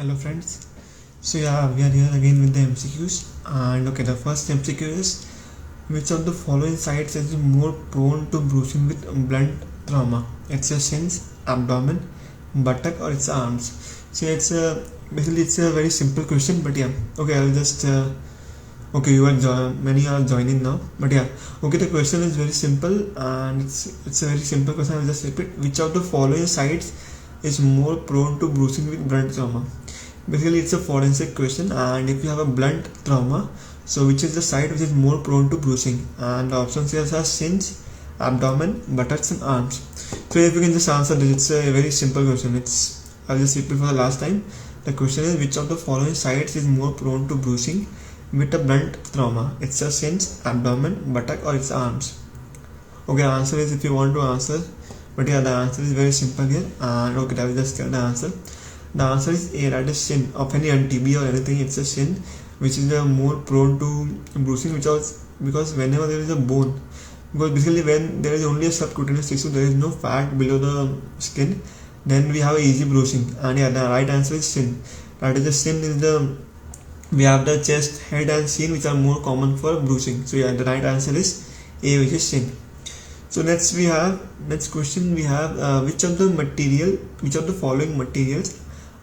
Hello friends. So yeah, we are here again with the MCQs, and okay, the first MCQ is, which of the following sites is more prone to bruising with blunt trauma? It's a shins, abdomen, buttock, or it's arms. So it's a basically it's a very simple question, but yeah, okay, I'll just okay, many are joining now, but yeah, okay, the question is very simple and it's a very simple question. I'll just repeat: which of the following sites is more prone to bruising with blunt trauma? Basically it's a forensic question, and if you have a blunt trauma, so which is the site which is more prone to bruising? And the options here are shins, abdomen, buttocks, and arms. So if you can just answer this, it's a very simple question. I'll just repeat for the last time. The question is, which of the following sites is more prone to bruising with a blunt trauma? It's a shins, abdomen, buttock, or it's arms. Okay, the answer is, if you want to answer, but yeah, the answer is very simple here, and okay, I will just tell the answer. The answer is A, that is shin. Of any TB or anything, it's a shin which is more prone to bruising, because whenever there is a bone, because basically when there is only a subcutaneous tissue, there is no fat below the skin, then we have easy bruising. And yeah, the right answer is shin. That is, the shin is we have the chest, head, and shin, which are more common for bruising. So yeah, the right answer is A, which is shin. So next question we have, which of the following materials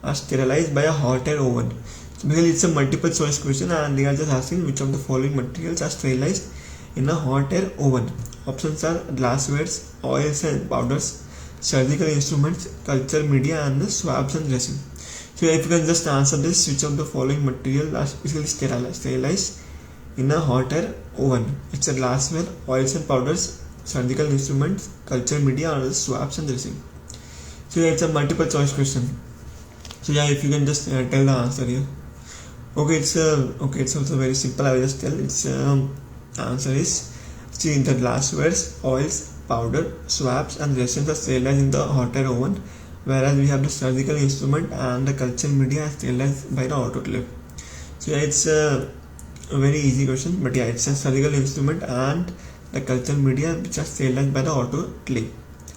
are sterilized by a hot air oven? So basically it's a multiple choice question, and they are just asking which of the following materials are sterilized in a hot air oven. Options are glasswares, oils and powders, surgical instruments, culture media, and the swabs and resin. So if you can just answer this, which of the following materials are basically sterilized in a hot air oven? It's a glassware, oils and powders, surgical instruments, culture media, or swabs and resin. So yeah, it's a multiple choice question. So yeah, if you can just tell the answer here. Okay, it's also very simple. I will just tell. Answer is C, the glasswares, oils, powder, swabs, and resins are sterilized in the hot air oven, whereas we have the surgical instrument and the culture media are sterilized by the autoclave. So yeah, it's a very easy question, but yeah, it's a surgical instrument and the culture media which are sterilized by the autoclave,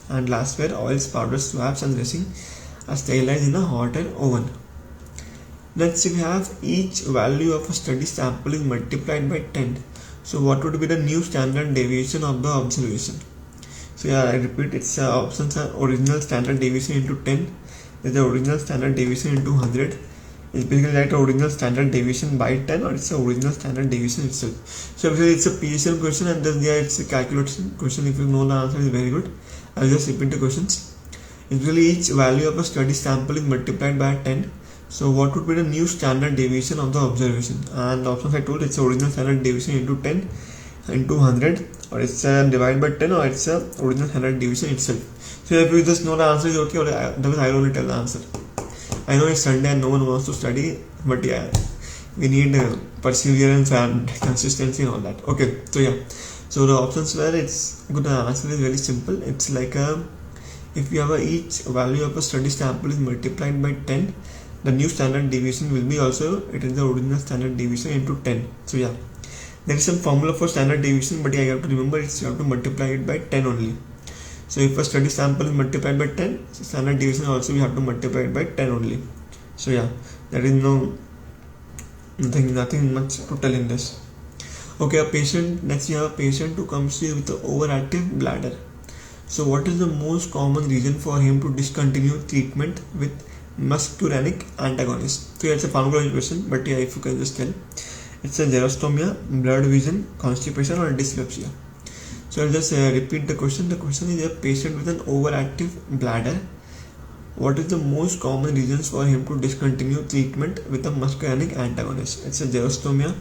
and glassware, oils, powder, swabs, and resin are sterilized in a hot air oven. Next we have, each value of a study sample is multiplied by 10. So what would be the new standard deviation of the observation? So yeah, I repeat, its options are original standard deviation into 10, is the original standard deviation into 100. It's basically like original standard deviation by 10, or it's the original standard deviation itself. So basically it's a PSL question, and then yeah, it's a calculation question. If you know the answer, is very good. I'll just repeat the questions. Usually each value of a study sample is multiplied by 10. So what would be the new standard deviation of the observation? And the options I told, it's original standard deviation into 10 into 100, or it's divided by 10, or it's original standard deviation itself. So if you just know the answer is okay, or otherwise I will only tell the answer. I know it's Sunday and no one wants to study, but yeah, we need perseverance and consistency and all that. Okay, so yeah, so the options were, it's good. The answer is very simple. It's like if you have each value of a study sample is multiplied by 10, the new standard deviation will be also, it is the original standard deviation into 10. So yeah, there is some formula for standard deviation, but yeah, you have to remember, you have to multiply it by 10 only. So if a study sample is multiplied by 10, standard deviation also we have to multiply it by 10 only. So yeah, there is nothing much to tell in this. Okay, next you have a patient who comes to you with an overactive bladder. So what is the most common reason for him to discontinue treatment with muscarinic antagonist? So yeah, it's a pharmacology question, but yeah, if you can just tell, it's a xerostomia, blurred vision, constipation, or dyspepsia. So I'll just repeat the question. The question is, a patient with an overactive bladder, what is the most common reasons for him to discontinue treatment with a muscarinic antagonist? It's a xerostomia,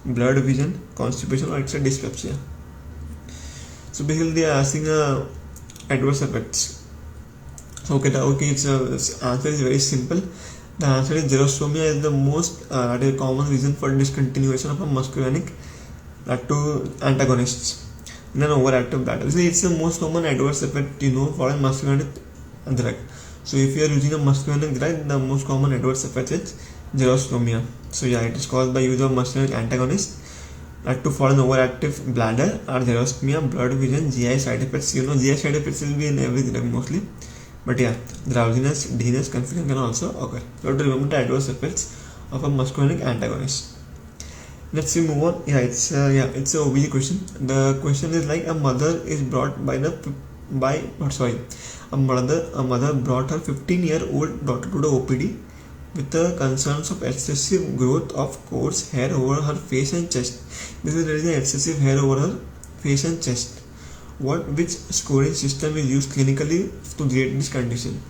blurred vision, constipation, or it's a dyspepsia. So basically they are asking adverse effects. So okay, its answer is very simple. The answer is xerostomia is the most common reason for discontinuation of a muscarinic antagonists in an overactive bladder. So it's the most common adverse effect for a muscarinic drug. So if you are using a muscarinic drug, the most common adverse effect is xerostomia. So yeah, it is caused by use of muscarinic antagonist for an overactive bladder, or xerostomia, blurred vision, GI side effects. GI side effects will be in every drug mostly. But yeah, drowsiness, dizziness, confusion can also occur. You have to remember the adverse effects of a muscarinic antagonist. Let's see, move on. It's a OBG question. The question is like a mother is brought by a mother brought her 15-year-old daughter to the OPD with the concerns of excessive growth of coarse hair over her face and chest. Because there is an excessive hair over her face and chest. Which scoring system is used clinically to grade this condition?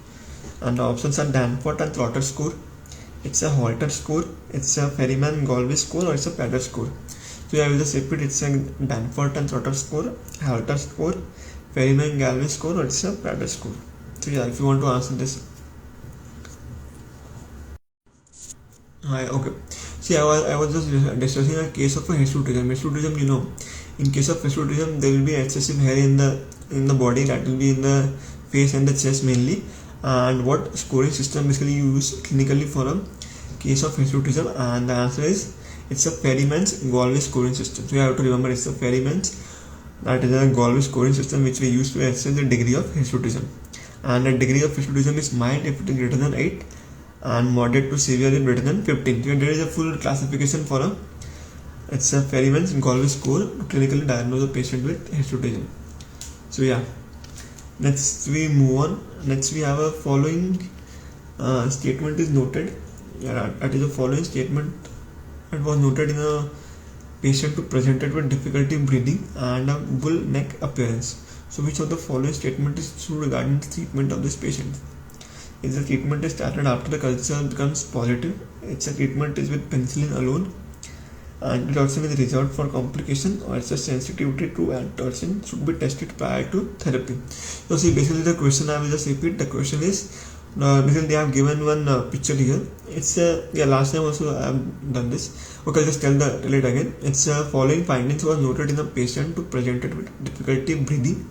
And the options are Danforth and Trotter score, it's a Holter score, it's a Ferryman-Galway score, or it's a Bladder score. So I will just repeat, it's a Danforth and Trotter score, Holter score, Ferryman-Galway score, or it's a Bladder score. So yeah, if you want to answer this. Okay. See, I was just discussing a case of a hirsutism. Hirsutism, you know, in case of hirsutism, there will be excessive hair in the body, that will be in the face and the chest mainly. And what scoring system basically you use clinically for a case of hirsutism? And the answer is it's a Ferryman's Galway scoring system. So you have to remember it's a Ferryman's, that is a Galway scoring system which we use to assess the degree of hirsutism. And the degree of hirsutism is mild if it is greater than 8 and moderate to severe if greater than 15. So there is a full classification for it's a Ferryman's Galway score to clinically diagnose a patient with hirsutism. So yeah, next we move on. Next we have a following statement is noted. Yeah, that is a following statement that was noted in a patient who presented with difficulty breathing and a bull neck appearance. So which of the following statement is true regarding the treatment of this patient? Is the treatment is started after the culture becomes positive? It's a treatment is with penicillin alone, antitoxin is reserved for complication, or it's a sensitivity to antitoxin should be tested prior to therapy. So see, basically the question, I will just repeat. The question is basically they have given one picture here. It's last time also I have done this. Okay, I'll just tell it again. It's following findings was noted in a patient who presented with difficulty breathing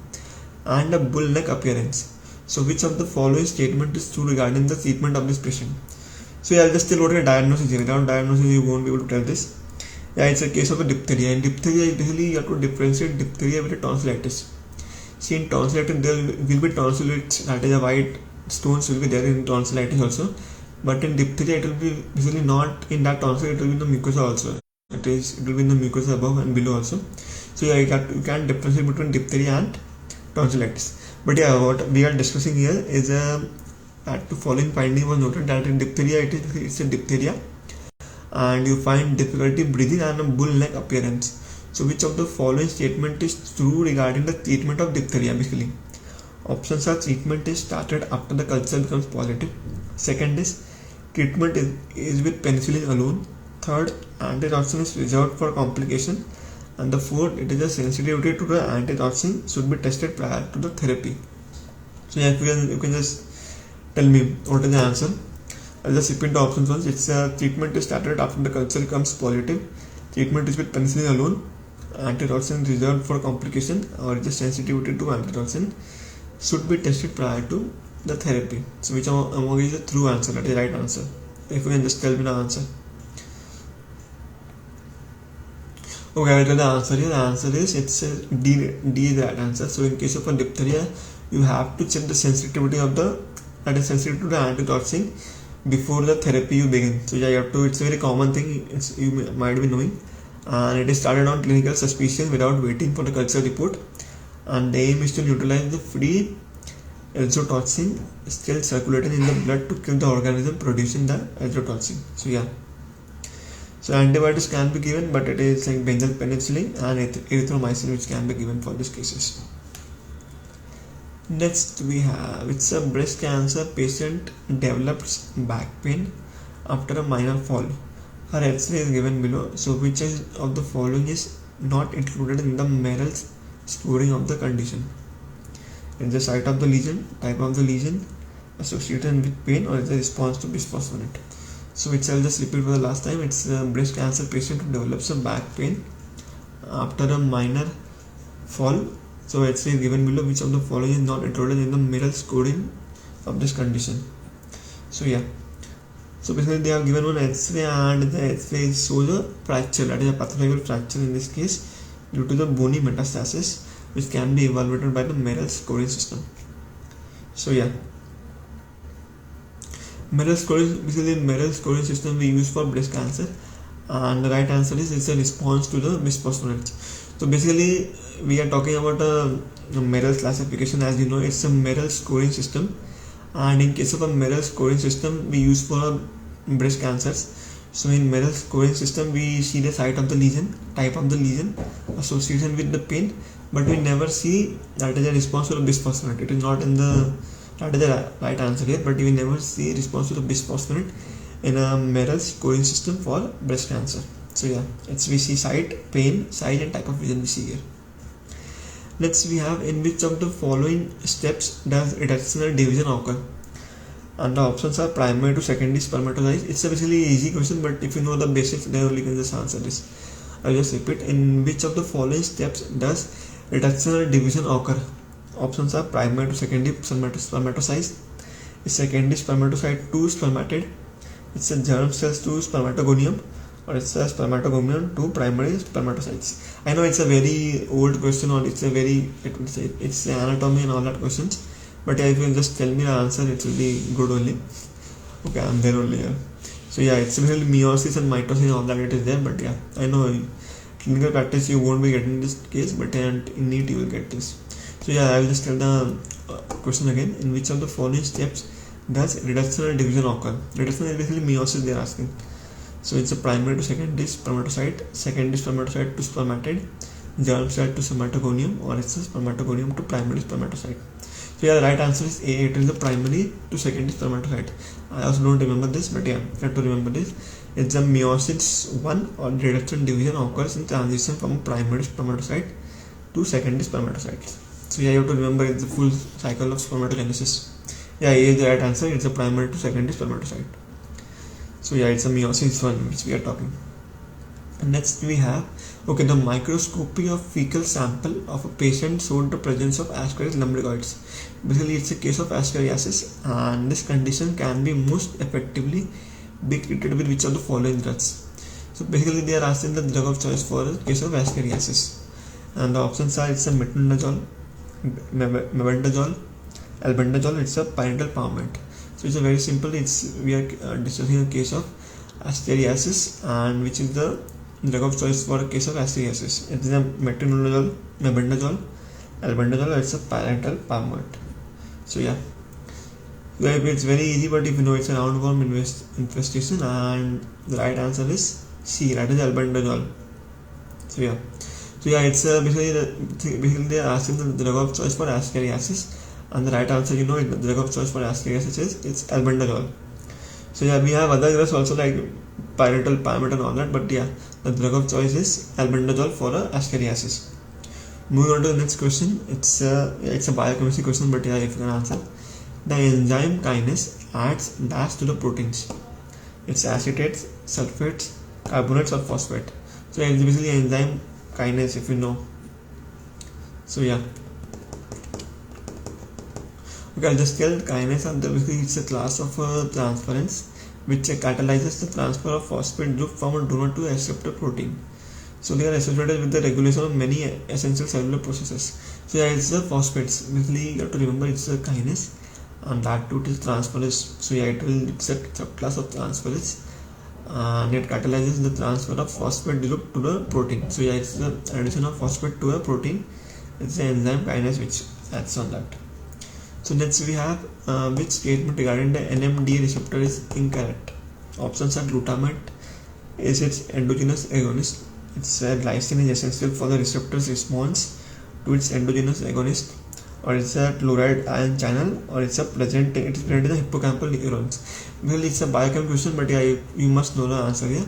and a bull neck appearance. So which of the following statement is true regarding the treatment of this patient? So I'll just tell what a diagnosis here. Without diagnosis you won't be able to tell this. Yeah, it's a case of a diphtheria. In diphtheria, basically you have to differentiate diphtheria with a tonsillitis. See, in tonsillitis there will be tonsillitis, that is a white stones will be there in tonsillitis also. But in diphtheria it will be basically not in that tonsil, it will be in the mucosa also. It will be in the mucosa above and below also. So yeah, you can differentiate between diphtheria and tonsillitis. But yeah, what we are discussing here is that the following finding was noted that in diphtheria it's a diphtheria and you find difficulty breathing and a bull neck appearance. So which of the following statement is true regarding the treatment of diphtheria? Basically, options are treatment is started after the culture becomes positive. Second is treatment is with penicillin alone. Third, antitoxin is reserved for complication. And the fourth, it is a sensitivity to the antitoxin should be tested prior to the therapy. So yeah, you can just tell me what is the answer. I'll just repeat the options once. It's treatment is started after the culture becomes positive. Treatment is with penicillin alone. Antitoxin reserved for complication, or just sensitivity to antitoxin should be tested prior to the therapy. So which among is the true answer, that is the right answer? If you can just tell me the answer. Okay, I'll tell the answer here. The answer is it's D is the right answer. So in case of a diphtheria, you have to check the sensitivity of that is sensitive to the antitoxin before the therapy you begin. So yeah, you have to. It's a very common thing. You might be knowing, and it is started on clinical suspicion without waiting for the culture report. And the aim is to neutralize the free exotoxin still circulating in the blood to kill the organism producing the exotoxin. So yeah. So antibiotics can be given, but it is like benzyl penicillin and erythromycin which can be given for these cases. Next we have, it's a breast cancer patient develops back pain after a minor fall. Her X-ray is given below. So which of the following is not included in the Merrill's scoring of the condition? It's the site of the lesion, type of the lesion, associated with pain, or is the response to bisphosphonate. So which I'll just repeat for the last time. It's a breast cancer patient who develops a back pain after a minor fall. So X-ray is given below. Which of the following is not included in the Merrill scoring of this condition? So yeah. So basically they have given one X-ray and the X-ray shows a fracture, that is a pathological fracture in this case due to the bony metastasis, which can be evaluated by the Merrill scoring system. So yeah. Merrill scoring, basically Merrill scoring system we use for breast cancer, and the right answer is it's a response to the bisphosphonates. So basically we are talking about a Merrill classification. As you know, it's a Merrill scoring system, and in case of a Merrill scoring system we use for breast cancers. So in Merrill scoring system we see the site of the lesion, type of the lesion, association with the pain, but we never see that is a response to the bisphosphonate. It is not in the, that is the right answer here, but we never see response to the bisphosphonate in a Merrill scoring system for breast cancer. So yeah, it's we see site, pain, size and type of lesion we see here. Next we have, in which of the following steps does reductional division occur? And the options are primary to secondary spermatocytes. It's a basically easy question, but if you know the basics, then only you can just answer this. I'll just repeat. In which of the following steps does reductional division occur? Options are primary to secondary spermatocytes, secondary spermatocyte to spermatid, it's a germ cells to spermatogonium, or it's a spermatogonium to primary spermatocytes. I know it's a very old question, or it's a very, it's anatomy and all that questions, but yeah, if you just tell me the answer, it will be good only. Okay, I'm there only here. So yeah, it's really meiosis and mitosis and all that it is there, but yeah, I know clinical practice you won't be getting this case, but in NEET you will get this. So yeah, I will just tell the question again. In which of the following steps does reductional division occur? Reductional is basically meiosis they are asking. So it's a primary to secondary spermatocyte, secondary spermatocyte to spermatid, germ cell to spermatogonium, or it's a spermatogonium to primary spermatocyte. So yeah, the right answer is A. It is the primary to secondary spermatocyte. I also don't remember this, but yeah, you have to remember this. It's a meiosis 1, or reductional division occurs in transition from primary spermatocyte to secondary spermatocyte. So yeah, you have to remember it's the full cycle of spermatogenesis. Yeah, A is the right answer. It's a primary to secondary spermatocyte. So yeah, it's a meiosis 1 which we are talking. Next we have, okay, the microscopy of fecal sample of a patient showed the presence of Ascaris lumbricoides. Basically, it's a case of ascariasis, and this condition can be most effectively be treated with which of the following drugs. So basically, they are asking the drug of choice for a case of ascariasis, and the options are, it's a metronidazole, mebendazole, albendazole, it's a pyridyl palmate. So it's a very simple. We are discussing a case of ascariasis, and which is the drug of choice for a case of ascariasis. It is a metronidazole, mebendazole, albendazole, it's a pyridyl palmate. So yeah, it's very easy, but if you know it's a roundworm infestation, and the right answer is C, that is albendazole. So yeah, it's basically they are asking the drug of choice for ascariasis, and the right answer, you know, the drug of choice for ascariasis is it's albendazole. So yeah, we have other drugs also like pyridyl palmate and all that, but yeah, the drug of choice is albendazole for ascariasis. Moving on to the next question, it's a biochemistry question, but yeah, if you can answer. The enzyme kinase adds dash to the proteins. It's acetates, sulfates, carbonates, or phosphate. So it's basically enzyme kinase, if you know. So yeah. Okay, I'll just tell kinase are basically it's a class of transference which catalyzes the transfer of phosphate group from a donor to a receptor protein. So they are associated with the regulation of many essential cellular processes. So yeah, it's the phosphates. Basically, you have to remember it's a kinase, and that too is transferase. So yeah, it's a subclass of transferase, and it catalyzes the transfer of phosphate group to the protein. So yeah, it's the addition of phosphate to a protein. It's the enzyme kinase which acts on that. So next we have which statement regarding the NMDA receptor is incorrect. Options are glutamate is its endogenous agonist. It's glycine is essential for the receptor's response to its endogenous agonist, or it's a chloride ion channel, or it's present in the hippocampal neurons. Well, it's a biochemical question, but yeah, you must know the answer here.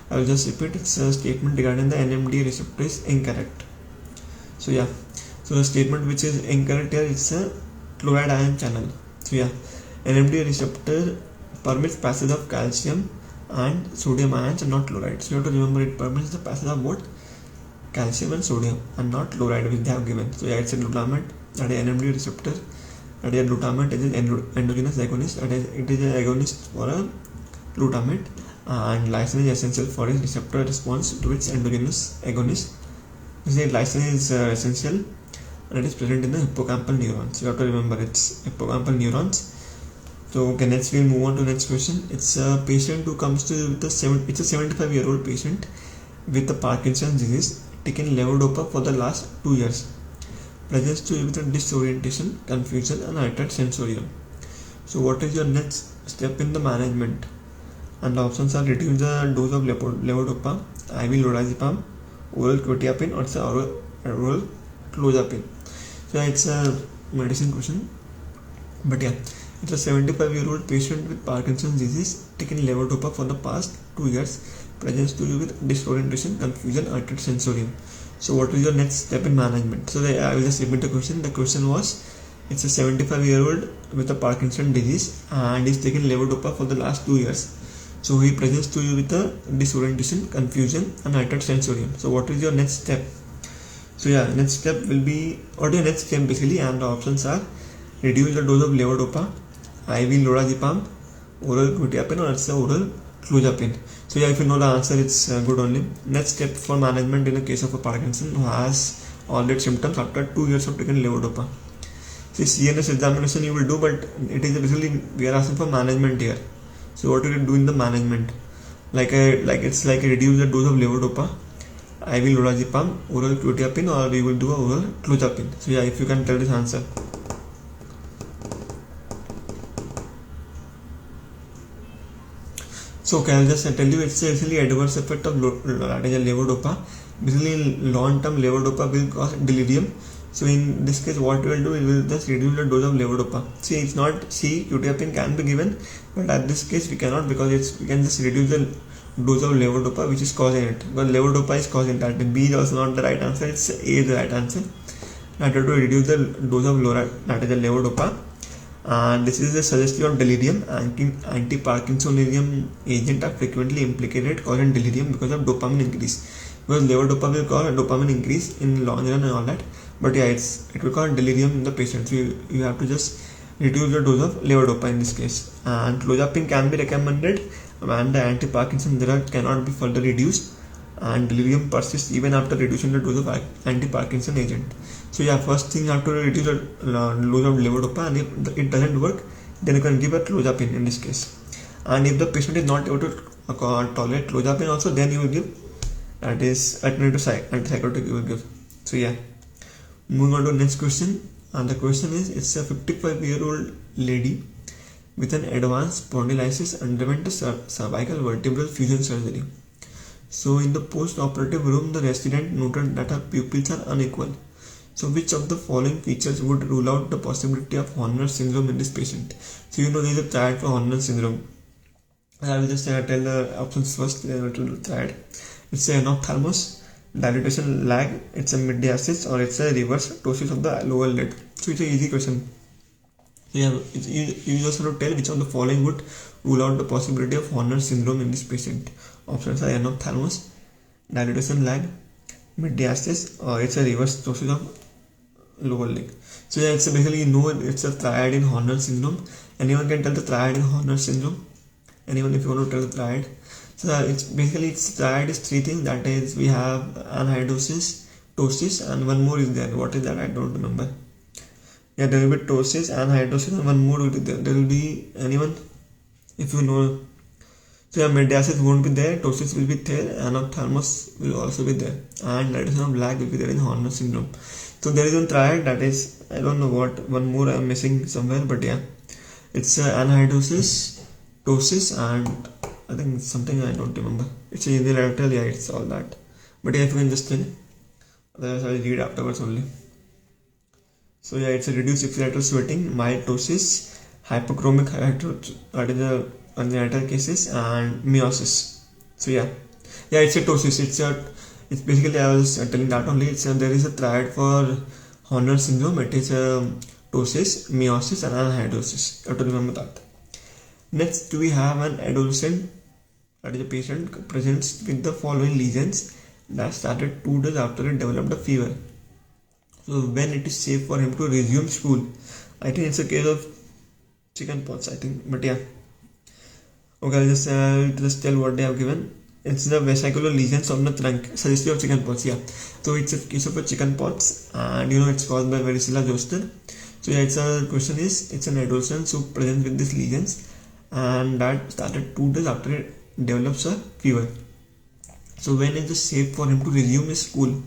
I will just repeat. It's a statement regarding the NMDA receptor is incorrect. So yeah, so the statement which is incorrect here, it's a chloride ion channel. So yeah, NMDA receptor permits passage of calcium and sodium ions and not chloride. So you have to remember it permits the passage of both calcium and sodium and not chloride which they have given. So yeah, it's a glutamate, that is NMDA receptor, that is glutamate is an endogenous agonist, that is it is an agonist for a glutamate, and lysine is essential for its receptor response to its endogenous agonist. Lysine is essential, and it is present in the hippocampal neurons. You have to remember it's hippocampal neurons. So okay, next we'll move on to next question. It's a patient who comes to with a 75-year-old patient with the Parkinson's disease, taken levodopa for the last 2 years. Presents to you with a disorientation, confusion, and altered sensorium. So what is your next step in the management? And the options are: reduce the dose of levodopa, IV lorazepam, oral quetiapine, or it's oral clozapine. So it's a medicine question, but yeah, it's a 75-year-old patient with Parkinson's disease taking levodopa for the past 2 years. Presents to you with disorientation, confusion, altered sensorium. So what is your next step in management? So I will just repeat the question. The question was, it's a 75-year-old with a Parkinson's disease and is taking levodopa for the last 2 years. So he presents to you with a disorientation, confusion, and altered sensorium. So what is your next step? So yeah, next step will be, what is your next step basically, and the options are: reduce the dose of levodopa, IV lorazepam, oral quetiapine, or it's oral clozapine. So yeah, if you know the answer, it's good only. Next step for management in the case of a Parkinson who has all that symptoms after 2 years of taking levodopa. See, CNS examination you will do, but it is basically we are asking for management here. So what do you do in the management? It's like a reduce the dose of levodopa, IV lorazepam, oral quetiapine, or we will do a oral clozapine. So yeah, if you can tell this answer. So okay, I'll just tell you, it's basically adverse effect of levodopa. Basically, long-term levodopa will cause delirium. So in this case, what we will do, we will just reduce the dose of levodopa. See, it's not quetiapine can be given, but at this case we cannot, because we can just reduce the dose of levodopa which is causing it. But levodopa is causing that. B is also not the right answer. It's A is the right answer. Now to reduce the dose of levodopa. And this is a suggestive of delirium. Anti-Parkinsonism agents are frequently implicated causing delirium because of dopamine increase. Because levodopa will cause a dopamine increase in long run and all that. But yeah, it will cause delirium in the patient. So you have to just reduce the dose of levodopa in this case. And clozapine can be recommended, and the anti-Parkinson drug cannot be further reduced. And delirium persists even after reducing the dose of anti-Parkinson agent. So yeah, first thing you have to reduce the dose of levodopa, and if it doesn't work, then you can give a clozapine in this case. And if the patient is not able to tolerate clozapine also, then you will give, that is alternative antipsychotic you will give. So yeah, moving on to the next question. And the question is, it's a 55-year-old lady with an advanced spondylitis underwent a cervical vertebral fusion surgery. So in the post-operative room, the resident noted that her pupils are unequal. So which of the following features would rule out the possibility of Horner syndrome in this patient? So you know there is a triad for Horner syndrome. I will just tell the options first. Triad. It's a anophthalmos, dilatation lag, it's a mid-diastasis, or it's a reverse ptosis of the lower lid. So it's an easy question. So yeah, you just have to tell which of the following would rule out the possibility of Horner syndrome in this patient. Options are anophthalmos, dilatation lag, mid-diastasis, or it's a reverse ptosis of lower leg. So yeah, it's basically it's a triad in Horner syndrome. Anyone can tell the triad in Horner syndrome? Anyone, if you want to tell the triad? So it's basically, triad is three things. That is, we have anhydrosis, ptosis, and one more is there. What is that? I don't remember. Yeah, there will be ptosis, anhydrosis, and one more will be there. There will be, anyone, if you know. So yeah, mid-diastasis won't be there, ptosis will be there, anophthalmos will also be there, and dilatation of lag will be there in Horner syndrome. So there is one triad, that is, I don't know what, one more I am missing somewhere, but yeah, it's anhydrosis, ptosis, and I think something I don't remember. It's a unilateral, yeah, it's all that. But yeah, if you can just tell, otherwise I will read afterwards only. So yeah, it's a reduced ipsilateral sweating, mild ptosis, hypochromic that is the congenital cases, and meiosis. So yeah, it's a ptosis. It's basically, I was telling that only. There is a triad for Horner syndrome. It is ptosis, meiosis, and anhydrosis. You have to remember that. Next, we have an adolescent, that is a patient, presents with the following lesions that started 2 days after he developed a fever. So when it is safe for him to resume school? I think it's a case of chickenpox, I think, but yeah. Okay, I'll just tell what they have given. It's the vesicular lesions of the trunk, suggestive of chickenpox, yeah. So it's a case of a chickenpox, and it's caused by varicella zoster. So yeah, it's a question is, it's an adolescent who presents with these lesions and that started 2 days after it develops a fever. So when is it safe for him to resume his school?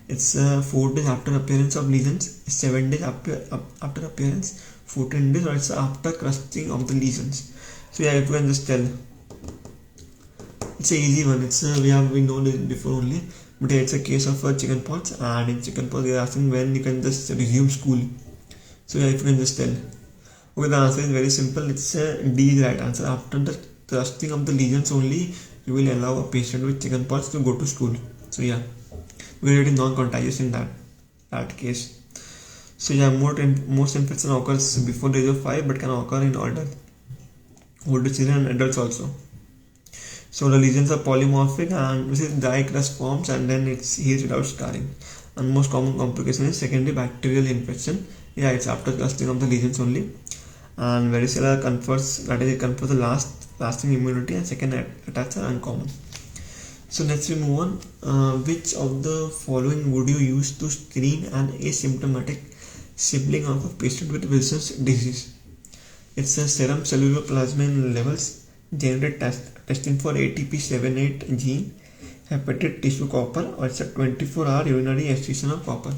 It's 4 days after appearance of lesions, 7 days after appearance, 14 days, or it's after crusting of the lesions. So yeah, if you can just tell. It's an easy one. It's we know this before only, but yeah, it's a case of chicken pox, and in chicken pox they are asking when you can just resume school. So yeah, if you can just tell. Okay, the answer is very simple. It's D is the right answer. After the crusting of the lesions only, you will allow a patient with chicken pox to go to school. So yeah, where it is non-contagious in that case. So yeah, most infection occurs before the age of 5, but can occur in older children and adults also. So the lesions are polymorphic and this is dry crust forms and then it's heals without scarring. And most common complication is secondary bacterial infection. Yeah, it's after crusting of the lesions only. And varicella confers the lasting immunity, and second attacks are uncommon. So next we move on. Which of the following would you use to screen an asymptomatic sibling of a patient with Wilson's disease? It's a serum cellular plasmin levels, genetic testing for ATP78 gene, hepatitis tissue copper, or it's a 24-hour urinary excretion of copper.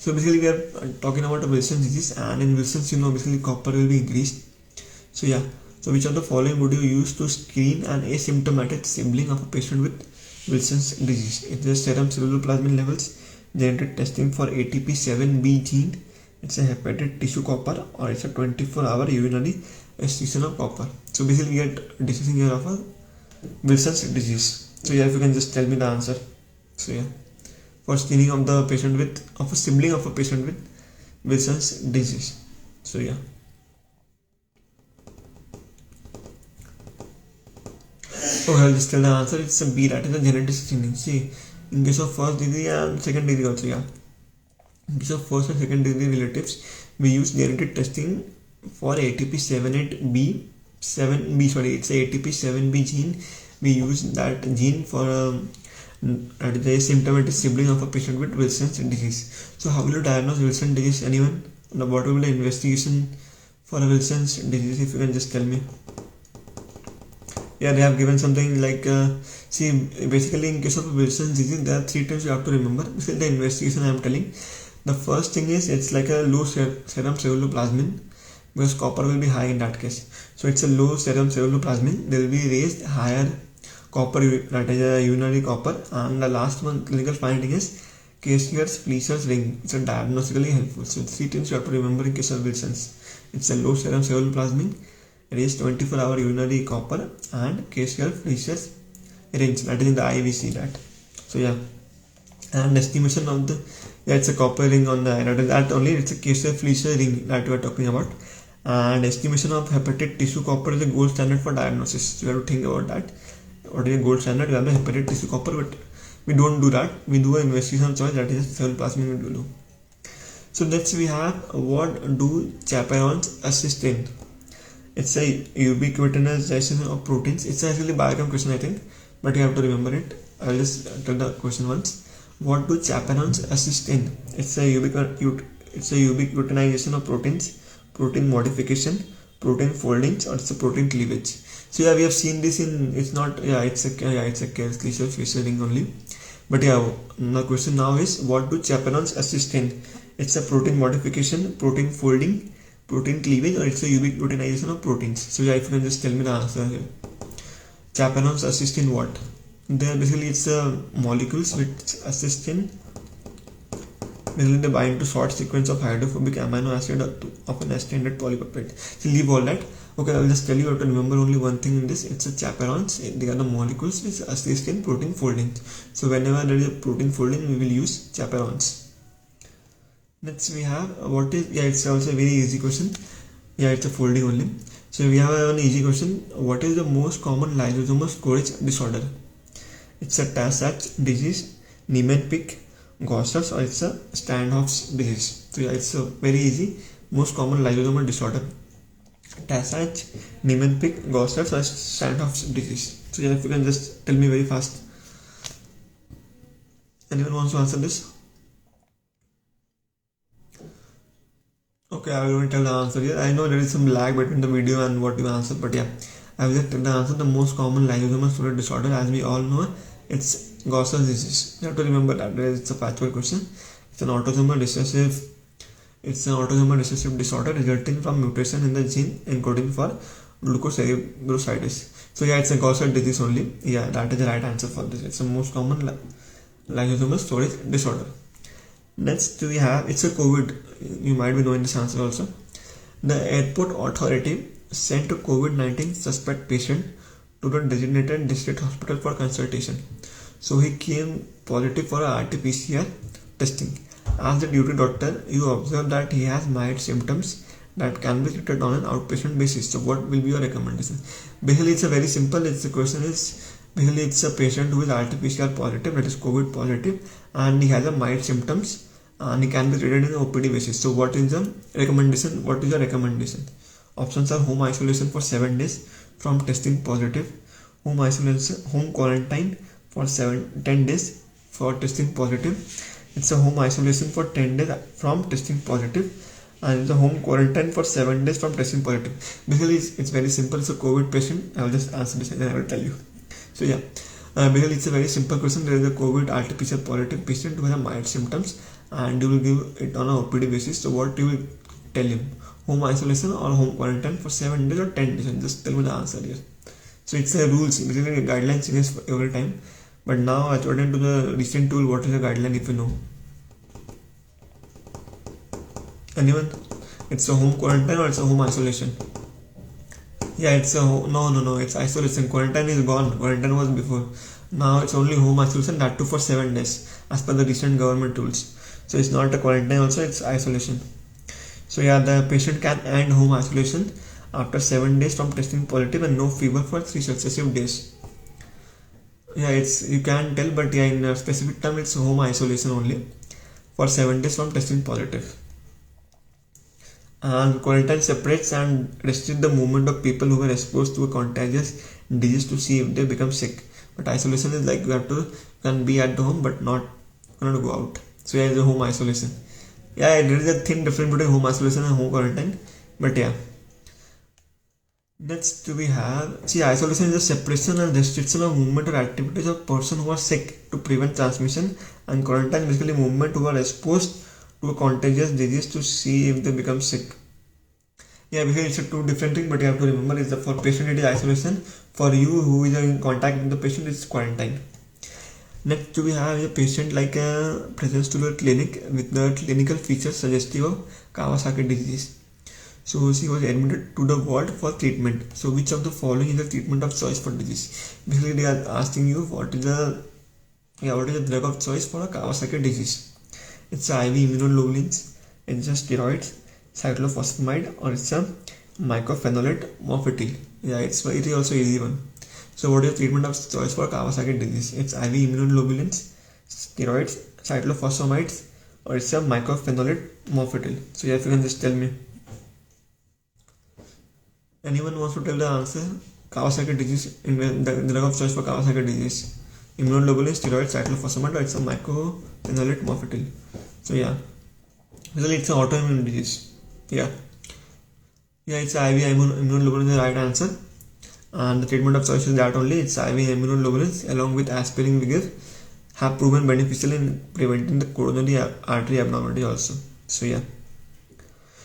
So basically we are talking about a Wilson's disease, and in Wilson's basically copper will be increased. So yeah, so which of the following would you use to screen an asymptomatic sibling of a patient with Wilson's disease? It's a serum cellular plasmin levels, genetic testing for ATP7B gene, it's a hepatitis tissue copper, or it's a 24-hour urinary excretion of copper. So basically we are discussing here of a Wilson's disease. So yeah, if you can just tell me the answer. So yeah, for screening of the patient of a sibling of a patient with Wilson's disease. So yeah. Oh, I'll just tell the answer. It's a B, that is a genetic screening. See, in case of first degree and second degree also, yeah. In case of first and second degree relatives, we use genetic testing for ATP78B, 7B, sorry, it's a ATP7B gene. We use that gene for the symptomatic sibling of a patient with Wilson's disease. So how will you diagnose Wilson's disease? Anyone? What will be the investigation for a Wilson's disease? If you can just tell me. Yeah, they have given something like, see, basically in case of Wilson's disease, there are 3 times you have to remember. This is the investigation I am telling. The first thing is, it's like a low serum cellular plasmin, because copper will be high in that case. So it's a low serum cellular plasmin. There will be raised higher copper, that is a urinary copper. And the last one clinical finding is Kessler's-Fleischer's ring. It's a diagnostically helpful. So 3 things you have to remember in case of Wilson's. It's a low serum cellular plasmin, raised 24-hour urinary copper, and Kessler-Fleischer's rings. That is in the eye we see that. So yeah, and estimation of the, yeah, it's a copper ring on the eye. That only, it's a Kessler-Fleischer ring that we are talking about. And estimation of hepatitis tissue copper is a gold standard for diagnosis. So you have to think about that. What is a gold standard? We have the hepatitis tissue copper, but we don't do that. We do an investigation choice, that is a cell plasmin we do. So next we have, what do chaperones assist in? It's a ubiquitinization of proteins. It's actually a biochem question, I think, but you have to remember it. I'll just tell the question once. What do chaperones assist in? It's a ubiquitinization of proteins, protein modification, protein foldings, or it's a protein cleavage. So yeah, we have seen this in, it's not, yeah, it's a Kessler-Fleischer ring only. But yeah, the question now is, what do chaperones assist in? It's a protein modification, protein folding, protein cleavage, or it's a ubiquitinization of proteins. So yeah, if you can just tell me the answer here. Chaperones assist in what? They basically, it's molecules which assist in, basically they bind to short sequence of hydrophobic amino acid of an extended polypeptide. So leave all that. Okay, I'll just tell you how to remember only one thing in this. It's a chaperones. They are the molecules which assist in protein folding. So whenever there is a protein folding, we will use chaperones. Next we have, what is, yeah, it's also a very easy question. Yeah, it's a folding only. So we have an easy question. What is the most common lysosomal storage disorder? It's a Tay-Sachs disease, Niemann-Pick, Gaucher's, or it's a Standoff's disease. So yeah, it's a very easy, most common lysosomal disorder. Tay-Sachs, Niemann-Pick, Gaucher's, or Standoff's disease. So yeah, if you can just tell me very fast. Anyone wants to answer this? Okay, I will only tell the answer here. I know there is some lag between the video and what you answer, but yeah, I will just tell the answer. The most common lysosomal storage disorder, as we all know, it's Gaucher's disease. You have to remember that. It's a factual question. It's an autosomal recessive. It's an autosomal recessive disorder resulting from mutation in the gene encoding for glucocerebrosidase. So yeah, it's a Gaucher's disease only. Yeah, that is the right answer for this. It's the most common lysosomal storage disorder. Next we have, it's a COVID. You might be knowing this answer also. The airport authority sent a COVID-19 suspect patient to the designated district hospital for consultation. So he came positive for a RT-PCR testing. As the duty doctor, you observe that he has mild symptoms that can be treated on an outpatient basis. So what will be your recommendation? Basically, it's a very simple. It's the question is, basically it's a patient who is RT-PCR positive, that is COVID positive, and he has a mild symptoms and he can be treated in an OPD basis. So what is the recommendation? What is your recommendation? Options are home isolation for 7 days from testing positive, home isolation, home quarantine for 10 days for testing positive. It's a home isolation for 10 days from testing positive, and it's a home quarantine for 7 days from testing positive. Basically, it's very simple. It's a COVID patient. I will just answer this and then I will tell you. So yeah, basically it's a very simple question. There is a COVID RT-PCR positive patient who has mild symptoms, and you will give it on a OPD basis. So what you will tell him? Home isolation or home quarantine for 7 days or 10 days? And just tell me the answer here. So it's a rules. Basically, guidelines changes every time. But now, according to the recent tool, what is the guideline if you know? Anyone? It's a home quarantine or it's a home isolation? Yeah, it's a no. It's isolation. Quarantine is gone. Quarantine was before. Now it's only home isolation, that too for 7 days, as per the recent government rules. So it's not a quarantine. Also, it's isolation. So yeah, the patient can end home isolation after 7 days from testing positive and no fever for 3 successive days. Yeah, it's, you can tell, but yeah, in a specific term it's home isolation only for 7 days from testing positive. And quarantine separates and restricts the movement of people who were exposed to a contagious disease to see if they become sick. But isolation is like you can be at the home but not go out. So yeah, it's a home isolation. Yeah, there is a thin difference between home isolation and home quarantine, but yeah. Next we have, see, isolation is a separation and restriction of movement or activities of person who are sick to prevent transmission, and quarantine is basically movement who are exposed to a contagious disease to see if they become sick. Yeah, because it's a two different things, but you have to remember is that for patient it is isolation, for you who is in contact with the patient it's quarantine. Next we have a patient like a presents to the clinic with the clinical features suggestive of Kawasaki disease. So she was admitted to the ward for treatment. So which of the following is the treatment of choice for disease? Basically they are asking you what is the drug of choice for a Kawasaki disease. It's IV immunoglobulins, it's a steroids, cyclophosphamide, or it's a mycophenolate mofetil. Yeah, it is also easy one. So what is the treatment of choice for Kawasaki disease? It's IV immunoglobulins, steroids, cyclophosphamides, or it's a mycophenolate mofetil. So yeah, if you can just tell me. Anyone wants to tell the answer? Kawasaki disease, the drug of choice for Kawasaki disease. Immunoglobulins, steroids, cyclophosphamide, or it's a mycophenolate mofetil. So yeah, basically it's an autoimmune disease. Yeah, it's IV immunoglobulins is the right answer. And the treatment of choice is that only. It's IV immunoglobulins along with aspirin vigor have proven beneficial in preventing the coronary artery abnormality also. So yeah.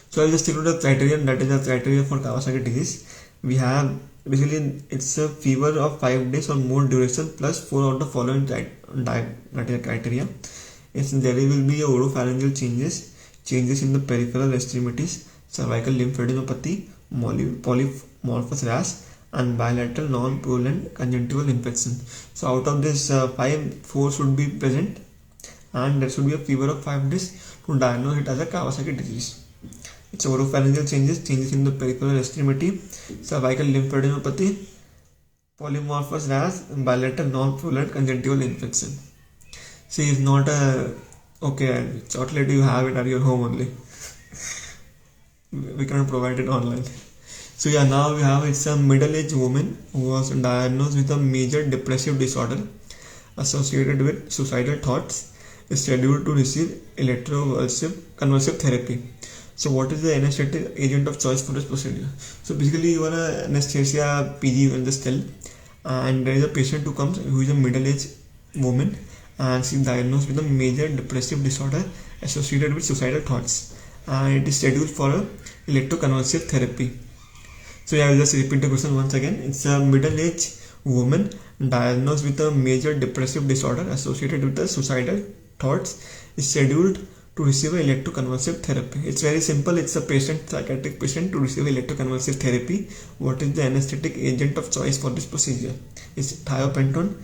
So I'll just take the criteria, that is the criteria for Kawasaki disease. We have basically it's a fever of 5 days or more duration plus 4 of the following criteria. There will be oropharyngeal changes in the peripheral extremities, cervical lymphadenopathy, polymorphous rash, and bilateral non-purulent conjunctival infection. So out of this 4 should be present, and there should be a fever of 5 days to diagnose it as a Kawasaki disease. It's oropharyngeal changes in the peripheral extremity, cervical lymphadenopathy, polymorphous rash, and bilateral non-purulent conjunctival infection. See, it's not a okay chocolate, you have it at your home only. We cannot provide it online. So yeah, now we have, it's a middle-aged woman who was diagnosed with a major depressive disorder associated with suicidal thoughts, is scheduled to receive electroconvulsive therapy. So what is the anesthetic agent of choice for this procedure? So basically you are an anesthesia PG, you can just tell, and there is a patient who comes who is a middle-aged woman and she is diagnosed with a major depressive disorder associated with suicidal thoughts, and it is scheduled for a electroconvulsive therapy. So yeah, I will just repeat the question once again. It's a middle-aged woman diagnosed with a major depressive disorder associated with the suicidal thoughts is scheduled to receive electroconvulsive therapy. It's very simple. It's a psychiatric patient to receive electroconvulsive therapy. What is the anesthetic agent of choice for this procedure? It's thiopentone,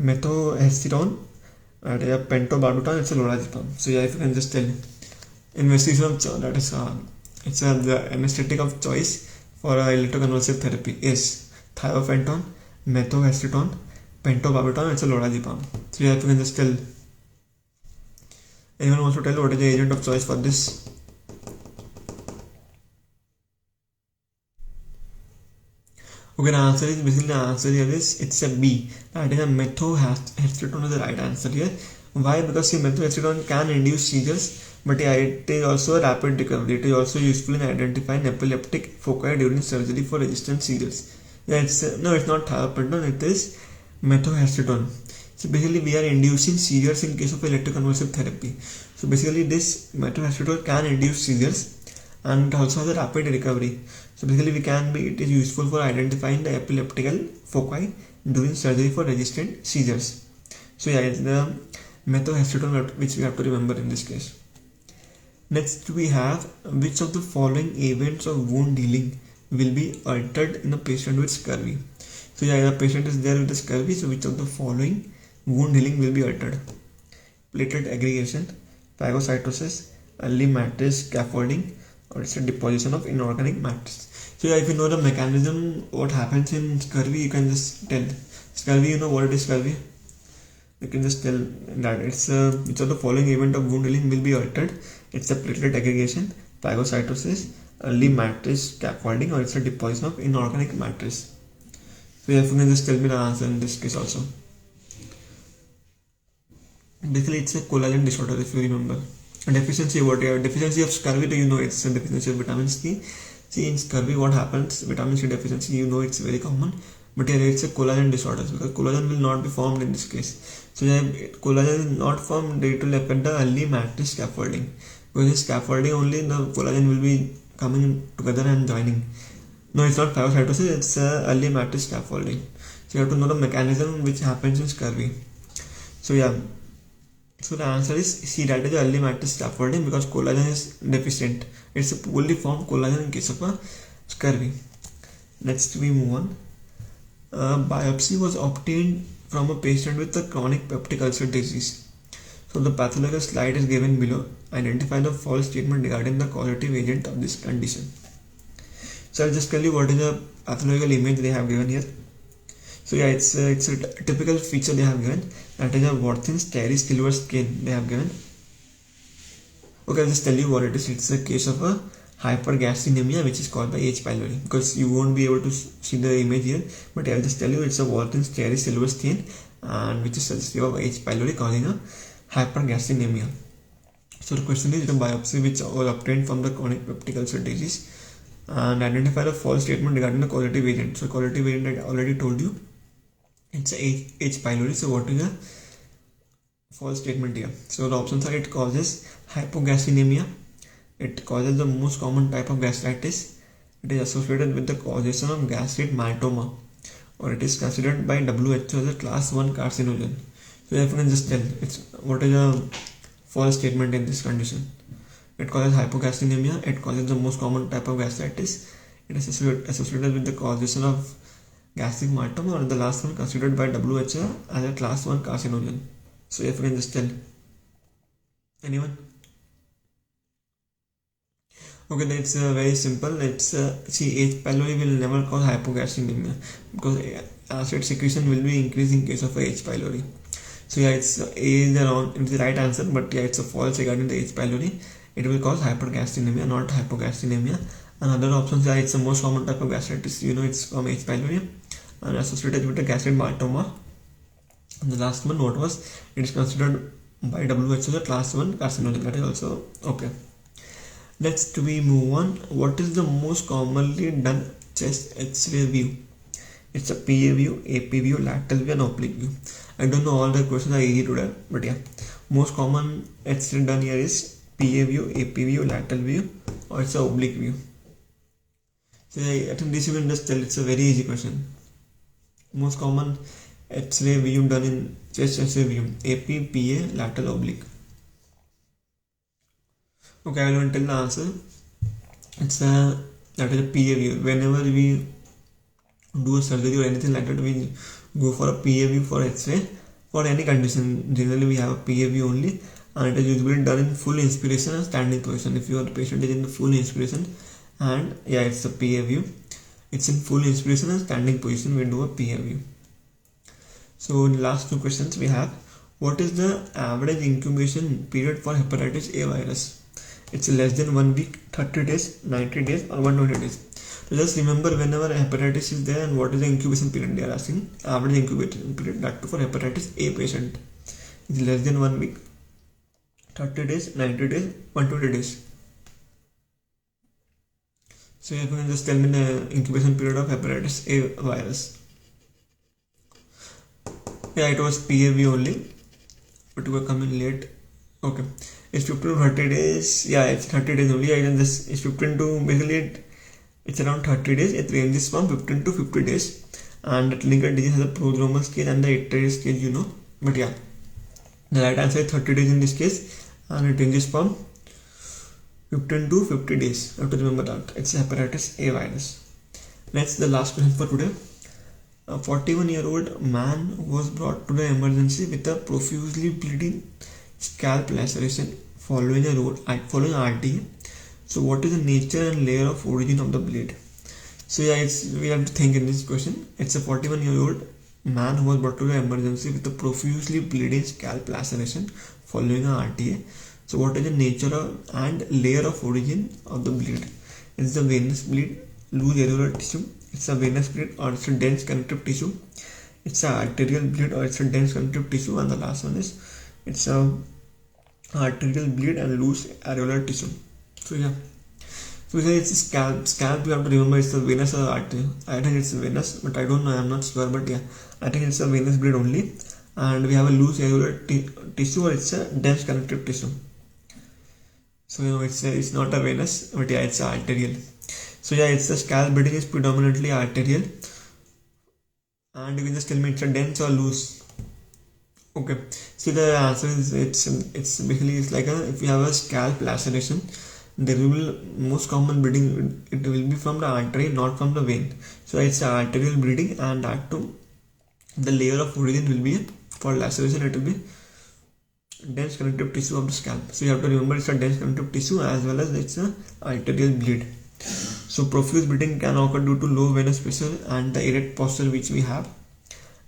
methotrexate, pentobarbital, it's a lorazepam. So yeah, if you can just tell investigation of that is it's the anesthetic of choice for electroconvulsive therapy is thiopentone, methotrexate, pentobarbital, it's a lorazepam. So yeah, if you can just tell. Anyone wants to tell what is the agent of choice for this? Okay, the answer is basically it's a B. That is a methotrexate is the right answer here. Why? Because methotrexate can induce seizures, but yeah, it is also a rapid recovery. It is also useful in identifying epileptic foci during surgery for resistant seizures. Yeah, it's not thiopentone. It is methotrexate. So basically we are inducing seizures in case of electroconvulsive therapy. So basically this methotrexate can induce seizures and it also has a rapid recovery. So basically it is useful for identifying the epileptical foci during surgery for resistant seizures. So yeah, it's the methotrexate which we have to remember in this case. Next we have, which of the following events of wound healing will be altered in a patient with scurvy? So yeah, the patient is there with the scurvy, so which of the following wound healing will be altered? Platelet aggregation, phagocytosis, early matrix scaffolding, or it's a deposition of inorganic matrix. So yeah, if you know the mechanism, what happens in scurvy, you can just tell. Scurvy, you know what it is scurvy? You can just tell that it's which of the following event of wound healing will be altered. It's a platelet aggregation, phagocytosis, early matrix scaffolding, or it's a deposition of inorganic matrix. So yeah, if you can just tell me the answer in this case also. Basically, it's a collagen disorder, if you remember. A deficiency of scurvy, do you know it's a deficiency of vitamin C? See, in scurvy, what happens? Vitamin C deficiency, you know it's very common. But yeah, it's a collagen disorder because collagen will not be formed in this case. So yeah, collagen is not formed, it will affect the early matrix scaffolding. Because in scaffolding only the collagen will be coming together and joining. No, it's not phagocytosis, it's early matrix scaffolding. So you have to know the mechanism which happens in scurvy. So yeah, so the answer is C, that is the early matrix scaffolding, because collagen is deficient. It's a poorly formed collagen in case of a scurvy. Next we move on. Biopsy was obtained from a patient with a chronic peptic ulcer disease. So the pathological slide is given below. Identify the false statement regarding the causative agent of this condition. So I'll just tell you what is the pathological image they have given here. So yeah, it's a typical feature they have given. That is a Worthin's cherry silver skin they have given. Okay, I'll just tell you what it is. It's a case of a hypergastrinemia which is caused by H. pylori, because you won't be able to see the image here, but I'll just tell you it's a Worthin's cherry silver stain, and which is suggestive of H. pylori causing a hypergastrinemia. So the question is, the biopsy which was obtained from the chronic peptic ulcer disease, and identify the false statement regarding the causative agent. So causative agent I already told you, it's a H. pylori. So what is the false statement here? So the options are, it causes hypogastrinemia, it causes the most common type of gastritis, it is associated with the causation of gastric mytoma, or it is considered by WHO as a class 1 carcinogen. So if you can just tell what is a false statement in this condition. It causes hypogastrinemia, it causes the most common type of gastritis, it is associated with the causation of gastric mytoma, or the last one considered by WHO as a class 1 carcinogen. So if you can just tell. Anyone? Okay, that's very simple. It's see, H. pylori will never cause hypogastrinemia, because acid secretion will be increased in case of H. pylori. So yeah, it's the right answer, but yeah, it's a false regarding the H. pylori. It will cause hypergastrinemia, not hypogastrinemia. And other options are, it's the most common type of gastritis. You know, it's from H. pylori and associated with the gastric mytoma. And the last one, what was? It is considered by WHO as a class 1 carcinogen. That is also okay. Let's we move on. What is the most commonly done chest X-ray view? It's a PA view, AP view, lateral view, and oblique view. I don't know all the questions are easy to do, but yeah, most common X-ray done here is PA view, AP view, lateral view, or it's a oblique view. So I think this you can just tell it's a very easy question. Most common X-ray view done in chest X-ray view: AP, PA, lateral, oblique. Okay, I will tell the answer. It's that is a PA view. Whenever we do a surgery or anything like that, we go for a PA view for X-ray for any condition. Generally, we have a PA view only, and it is usually done in full inspiration and standing position. If your patient is in the full inspiration, and yeah, it's a PA view. It's in full inspiration and standing position. We do a PA view. So in the last two questions we have, what is the average incubation period for hepatitis A virus? It's less than 1 week, 30 days, 90 days, or 120 days. So just remember, whenever hepatitis is there, and what is the incubation period they are asking, average incubation period, that too for hepatitis A patient. It's less than 1 week, 30 days, 90 days, 120 days. So you can just tell me the incubation period of hepatitis A virus. Yeah, it was PAV only, but you were coming late. Okay, it's 15 to 30 days. Yeah, it's 30 days only. I can just, it's 15 to basically it's around 30 days. It ranges from 15 to 50 days, and the clinical disease has a prodromal stage and the iterate stage, you know. But yeah, the right answer is 30 days in this case, and it ranges from 15 to 50 days. You have to remember that it's hepatitis A virus. Next, the last question for today. A 41-year-old man was brought to the emergency with a profusely bleeding scalp laceration following RTA. So what is the nature and layer of origin of the bleed? So yeah, we have to think in this question. It's a 41-year-old man who was brought to the emergency with a profusely bleeding scalp laceration following an RTA. So what is the nature and layer of origin of the bleed? It's a venous bleed, loose areolar tissue. It's a venous bleed, or it's a dense connective tissue. It's a arterial bleed, or it's a dense connective tissue. And the last one is it's a arterial bleed and loose areolar tissue. So yeah, so it's a scalp you have to remember it's a venous or arterial. I think it's venous, but I don't know, I'm not sure, but yeah, I think it's a venous bleed only. And we have a loose areolar tissue, or it's a dense connective tissue. So you know, it's not a venous, but yeah, it's arterial. So yeah, it's the scalp bleeding is predominantly arterial. And you can just tell me it's a dense or loose. Okay, so the answer is it's basically it's like if you have a scalp laceration, there will most common bleeding, it will be from the artery, not from the vein. So it's arterial bleeding, and that too the layer of origin will be for laceration, it will be dense connective tissue of the scalp. So you have to remember it's a dense connective tissue as well as it's a arterial bleed. So profuse bleeding can occur due to low venous pressure and the erect posture which we have,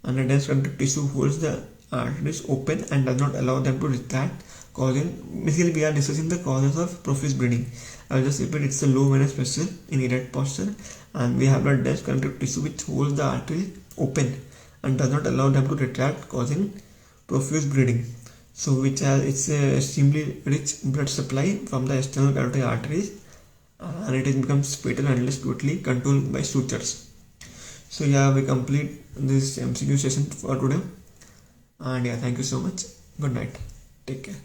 and the dense connective tissue holds the arteries open and does not allow them to retract, causing, basically we are discussing the causes of profuse bleeding. I will just repeat, it's a low venous pressure in erect posture, and we have a dense connective tissue which holds the artery open and does not allow them to retract, causing profuse bleeding. So which has, it's a extremely rich blood supply from the external carotid arteries, and it becomes fatal unless totally controlled by sutures. So yeah, we complete this MCQ session for today, and yeah, thank you so much. Good night, take care.